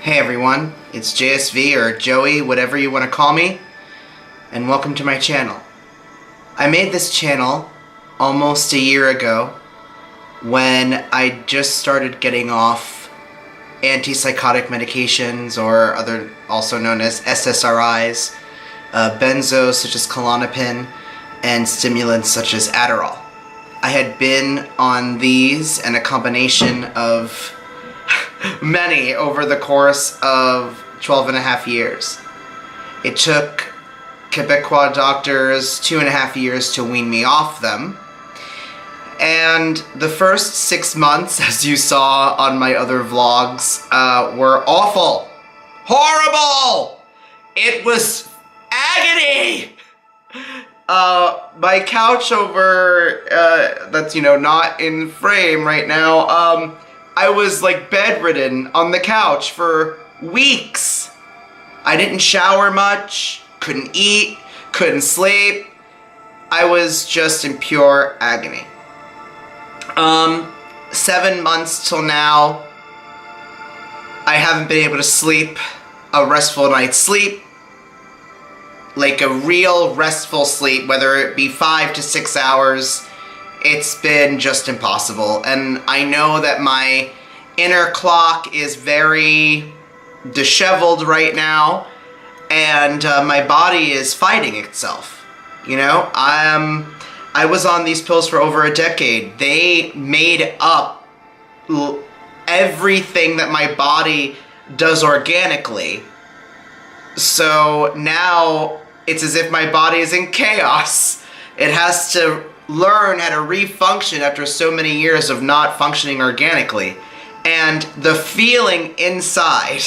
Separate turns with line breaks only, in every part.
Hey everyone, it's JSV or Joey, whatever you want to call me, and welcome to my channel. I made this channel almost a year ago when I just started getting off antipsychotic medications, or also known as SSRIs, Benzos such as Klonopin, and stimulants such as Adderall. I had been on these and a combination of many over the course of 12 and a half years. It took Quebecois doctors 2.5 years to wean me off them. And the first 6 months, as you saw on my other vlogs, were awful. Horrible! It was agony! My couch over, that's, not in frame right now, I was like bedridden on the couch for weeks. I didn't shower much, couldn't eat, couldn't sleep. I was just in pure agony. 7 months till now, I haven't been able to sleep a restful night's sleep. Like a real restful sleep, whether it be 5 to 6 hours. It's been just impossible, and I know that my inner clock is very disheveled right now, and my body is fighting itself. I was on these pills for over a decade. They made up everything that my body does organically. So now it's as if my body is in chaos. It has to learn how to refunction after so many years of not functioning organically. And the feeling inside,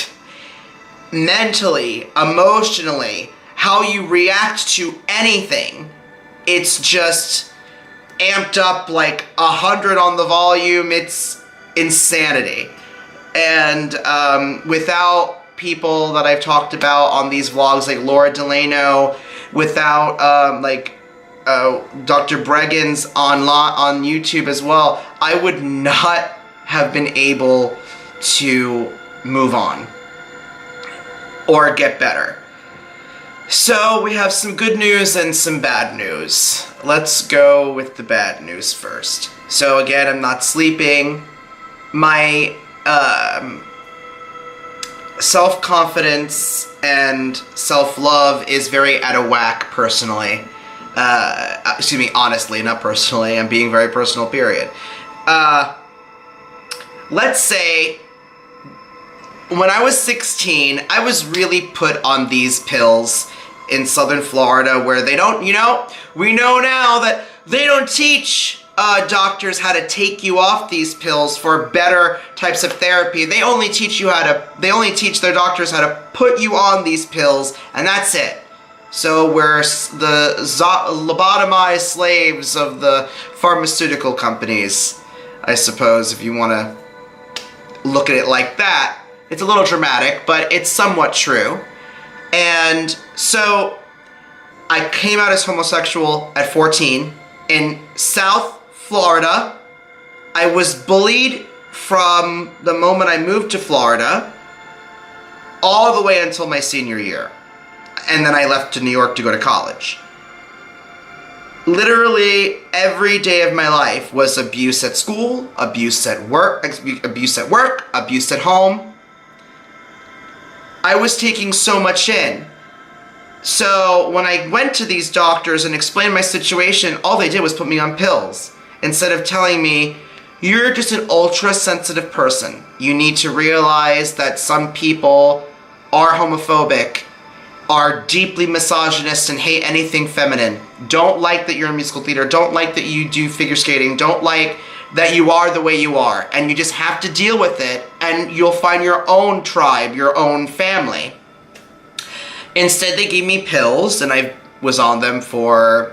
mentally, emotionally, how you react to anything, it's just amped up like 100 on the volume. It's insanity. And without people that I've talked about on these vlogs like Laura Delano, without Dr. Breggins on YouTube as well, I would not have been able to move on or get better. So we have some good news and some bad news. Let's go with the bad news first. So again, I'm not sleeping. My self-confidence and self-love is very out of whack personally. Honestly, not personally. I'm being very personal, period. Let's say when I was 16, I was really put on these pills in southern Florida where they don't, we know now that they don't teach doctors how to take you off these pills for better types of therapy. They only teach their doctors how to put you on these pills, and that's it. So we're the lobotomized slaves of the pharmaceutical companies, I suppose, if you want to look at it like that. It's a little dramatic, but it's somewhat true. And so I came out as homosexual at 14 in South Florida. I was bullied from the moment I moved to Florida all the way until my senior year. And then I left to New York to go to college. Literally every day of my life was abuse at school, abuse at work, abuse at home. I was taking so much in. So when I went to these doctors and explained my situation, all they did was put me on pills. Instead of telling me, you're just an ultra-sensitive person. You need to realize that some people are homophobic, are deeply misogynist, and hate anything feminine. Don't like that you're a musical theater. Don't like that you do figure skating. Don't like that you are the way you are. And you just have to deal with it, and you'll find your own tribe, your own family. Instead, they gave me pills, and I was on them for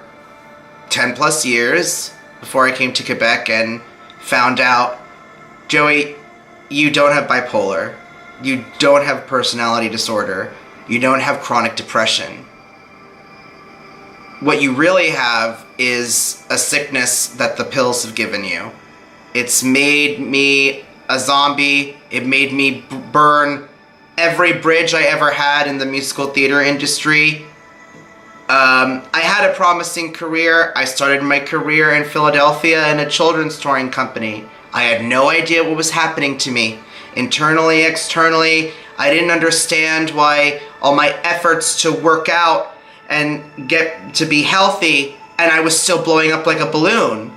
10 plus years before I came to Quebec and found out, Joey, you don't have bipolar. You don't have personality disorder. You don't have chronic depression. What you really have is a sickness that the pills have given you. It's made me a zombie. It made me burn every bridge I ever had in the musical theater industry. I had a promising career. I started my career in Philadelphia in a children's touring company. I had no idea what was happening to me. Internally, externally, I didn't understand why all my efforts to work out and get to be healthy, and I was still blowing up like a balloon.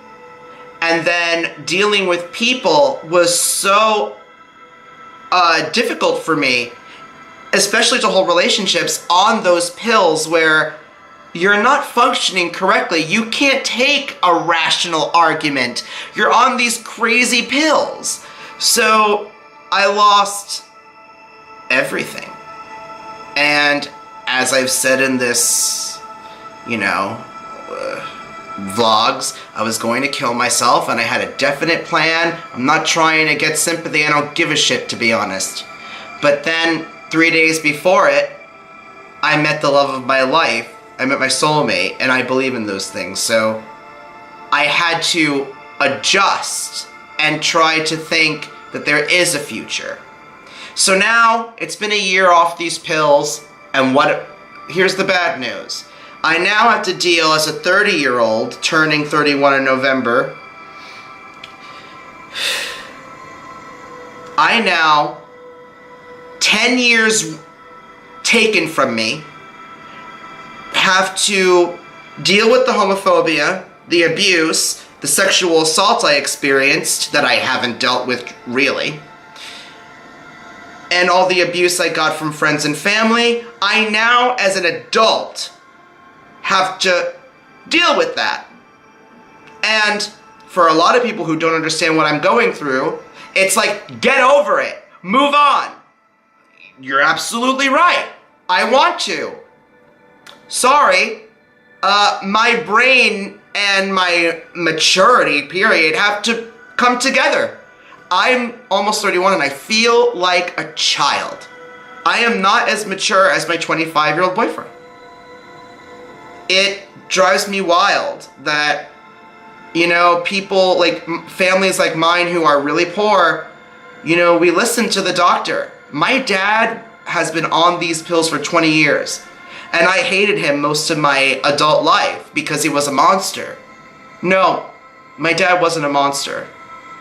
And then dealing with people was so difficult for me, especially to hold relationships on those pills where you're not functioning correctly. You can't take a rational argument. You're on these crazy pills. So I lost everything. And as I've said in this, vlogs, I was going to kill myself, and I had a definite plan. I'm not trying to get sympathy. I don't give a shit, to be honest. But then 3 days before it, I met the love of my life. I met my soulmate, and I believe in those things. So I had to adjust and try to think that there is a future. So now it's been a year off these pills, and here's the bad news. I now have to deal as a 30-year-old turning 31 in November. I now, 10 years taken from me, have to deal with the homophobia, the abuse, the sexual assault I experienced that I haven't dealt with really, and all the abuse I got from friends and family. I now, as an adult, have to deal with that. And for a lot of people who don't understand what I'm going through, it's like, get over it, move on. You're absolutely right. I want to. Sorry, my brain and my maturity, period, have to come together. I'm almost 31 and I feel like a child. I am not as mature as my 25-year-old boyfriend. It drives me wild that, people like families like mine who are really poor, we listen to the doctor. My dad has been on these pills for 20 years. And I hated him most of my adult life because he was a monster. No, my dad wasn't a monster.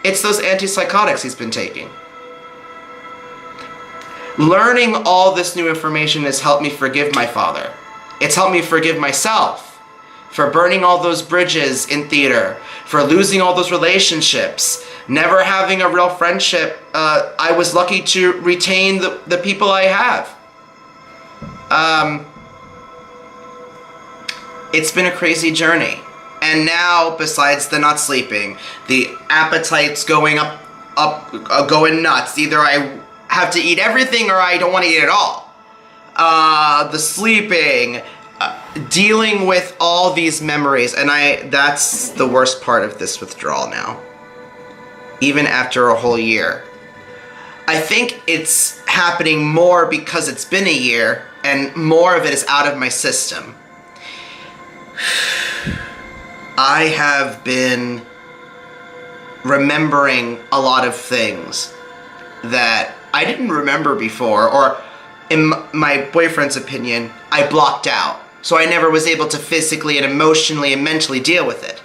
It's those antipsychotics he's been taking. Learning all this new information has helped me forgive my father. It's helped me forgive myself for burning all those bridges in theater, for losing all those relationships, never having a real friendship. I was lucky to retain the people I have. It's been a crazy journey. And now, besides the not sleeping, the appetite's going going nuts. Either I have to eat everything or I don't want to eat at all. The sleeping, dealing with all these memories, and that's the worst part of this withdrawal now. Even after a whole year. I think it's happening more because it's been a year and more of it is out of my system. I have been remembering a lot of things that I didn't remember before, or in my boyfriend's opinion, I blocked out. So I never was able to physically and emotionally and mentally deal with it.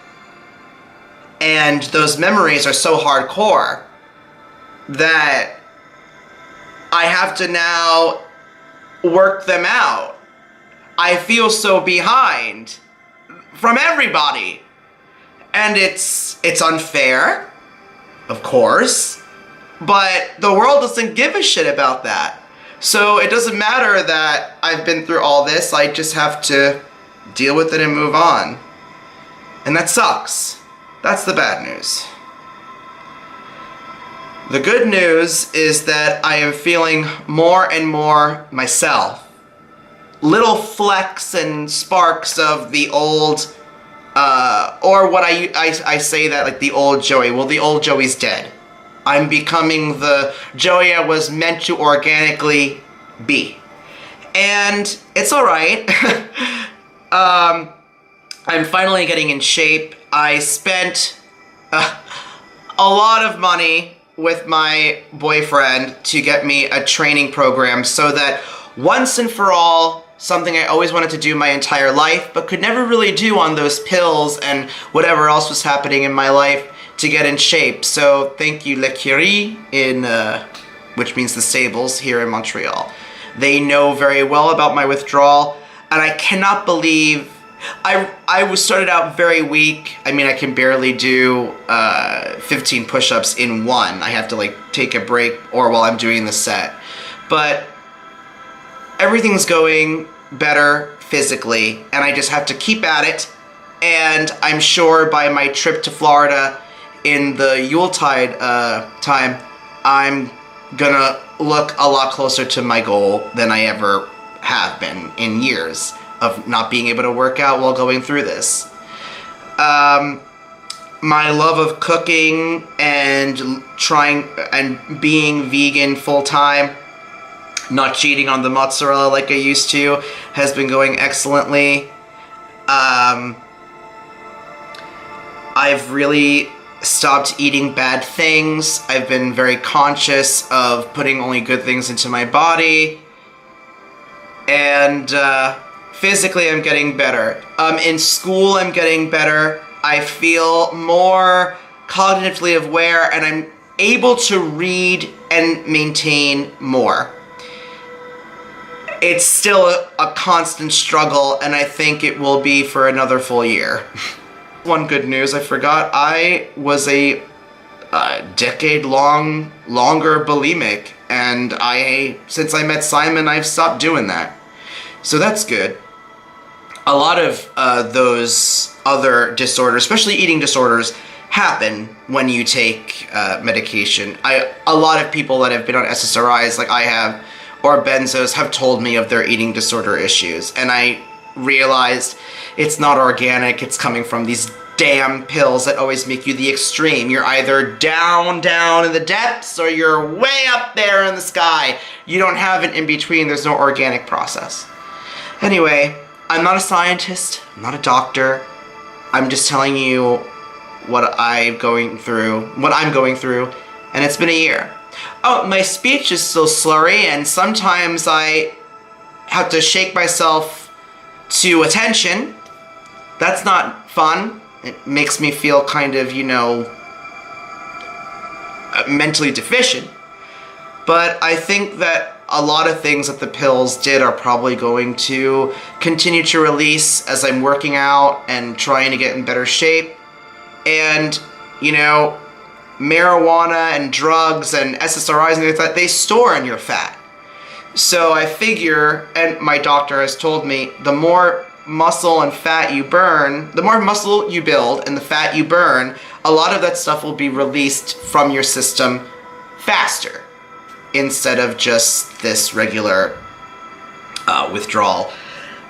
And those memories are so hardcore that I have to now work them out. I feel so behind from everybody. And it's unfair, of course, but the world doesn't give a shit about that. So it doesn't matter that I've been through all this, I just have to deal with it and move on. And that sucks. That's the bad news. The good news is that I am feeling more and more myself. Little flecks and sparks of the old, or what I say that like the old Joey. Well, the old Joey's dead. I'm becoming the Joey I was meant to organically be. And it's alright. I'm finally getting in shape. I spent a lot of money with my boyfriend to get me a training program so that once and for all, something I always wanted to do my entire life but could never really do on those pills and whatever else was happening in my life to get in shape. So thank you L'Écurie which means the stables here in Montreal. They know very well about my withdrawal, and I cannot believe I was started out very weak. I mean, I can barely do 15 push-ups in one. I have to like take a break or while I'm doing the set. But everything's going better physically, and I just have to keep at it. And I'm sure by my trip to Florida in the Yuletide time, I'm gonna look a lot closer to my goal than I ever have been in years of not being able to work out while going through this. My love of cooking and trying and being vegan full-time, not cheating on the mozzarella like I used to, has been going excellently. I've really stopped eating bad things. I've been very conscious of putting only good things into my body. And physically I'm getting better. In school I'm getting better. I feel more cognitively aware, and I'm able to read and maintain more. It's still a constant struggle, and I think it will be for another full year. One good news I forgot, I was a decade-longer bulimic, and since I met Simon, I've stopped doing that. So that's good. A lot of those other disorders, especially eating disorders, happen when you take medication. A lot of people that have been on SSRIs, like I have, or Benzos, have told me of their eating disorder issues, and I realized it's not organic. It's coming from these damn pills that always make you the extreme. You're either down in the depths or you're way up there in the sky. You don't have an in-between. There's no organic process. Anyway, I'm not a scientist. I'm not a doctor. I'm just telling you what I'm going through, and it's been a year. Oh, my speech is still slurry, and sometimes I have to shake myself to attention. That's not fun. It makes me feel kind of, mentally deficient. But I think that a lot of things that the pills did are probably going to continue to release as I'm working out and trying to get in better shape. And, marijuana and drugs and SSRIs and things like that, they store in your fat. So I figure, and my doctor has told me, the more muscle and fat you burn, the more muscle you build and the fat you burn, a lot of that stuff will be released from your system faster instead of just this regular withdrawal,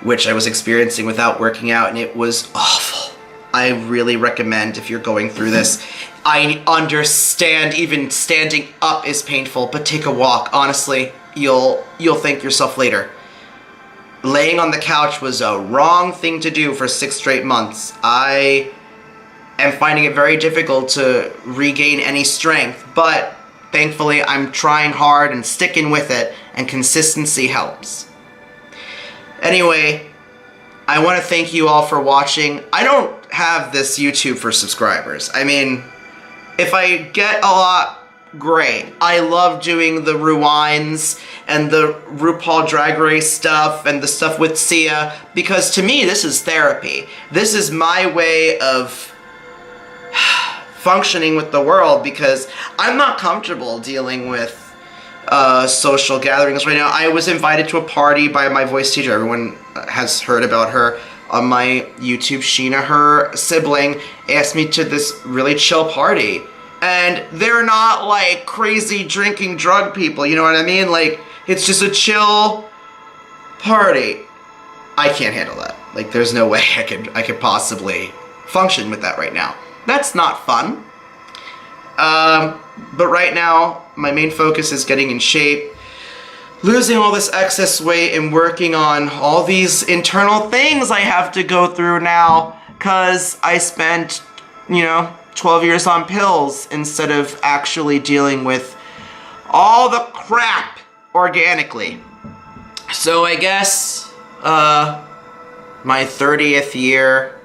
which I was experiencing without working out, and it was awful. I really recommend, if you're going through this, I understand even standing up is painful, but take a walk. Honestly, you'll thank yourself later. Laying on the couch was a wrong thing to do for 6 straight months. I am finding it very difficult to regain any strength, but thankfully I'm trying hard and sticking with it, and consistency helps. Anyway, I want to thank you all for watching. I don't have this YouTube for subscribers. I mean, if I get a lot, great. I love doing the rewinds and the RuPaul Drag Race stuff and the stuff with Sia, because to me this is therapy. This is my way of functioning with the world, because I'm not comfortable dealing with social gatherings right now. I was invited to a party by my voice teacher. Everyone has heard about her on my YouTube. Sheena, her sibling, asked me to this really chill party. And they're not like crazy drinking drug people, you know what I mean? Like, it's just a chill party. I can't handle that. Like, there's no way I could possibly function with that right now. That's not fun. But right now, my main focus is getting in shape, losing all this excess weight, and working on all these internal things I have to go through now, because I spent, 12 years on pills instead of actually dealing with all the crap organically. So I guess my 30th year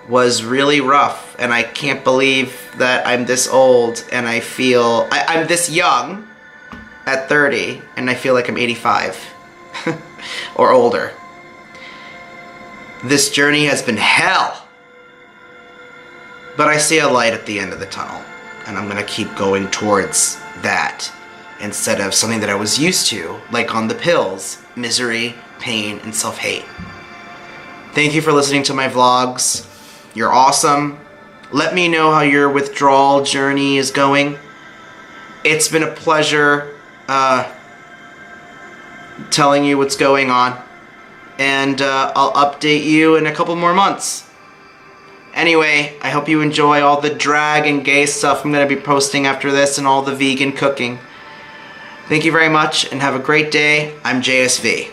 was really rough, and I can't believe that I'm this old and I'm this young at 30 and I feel like I'm 85 or older. This journey has been hell, but I see a light at the end of the tunnel, and I'm gonna keep going towards that instead of something that I was used to, like on the pills: misery, pain, and self-hate. Thank you for listening to my vlogs. You're awesome. Let me know how your withdrawal journey is going. It's been a pleasure telling you what's going on, and I'll update you in a couple more months. Anyway, I hope you enjoy all the drag and gay stuff I'm going to be posting after this, and all the vegan cooking. Thank you very much, and have a great day. I'm JSV.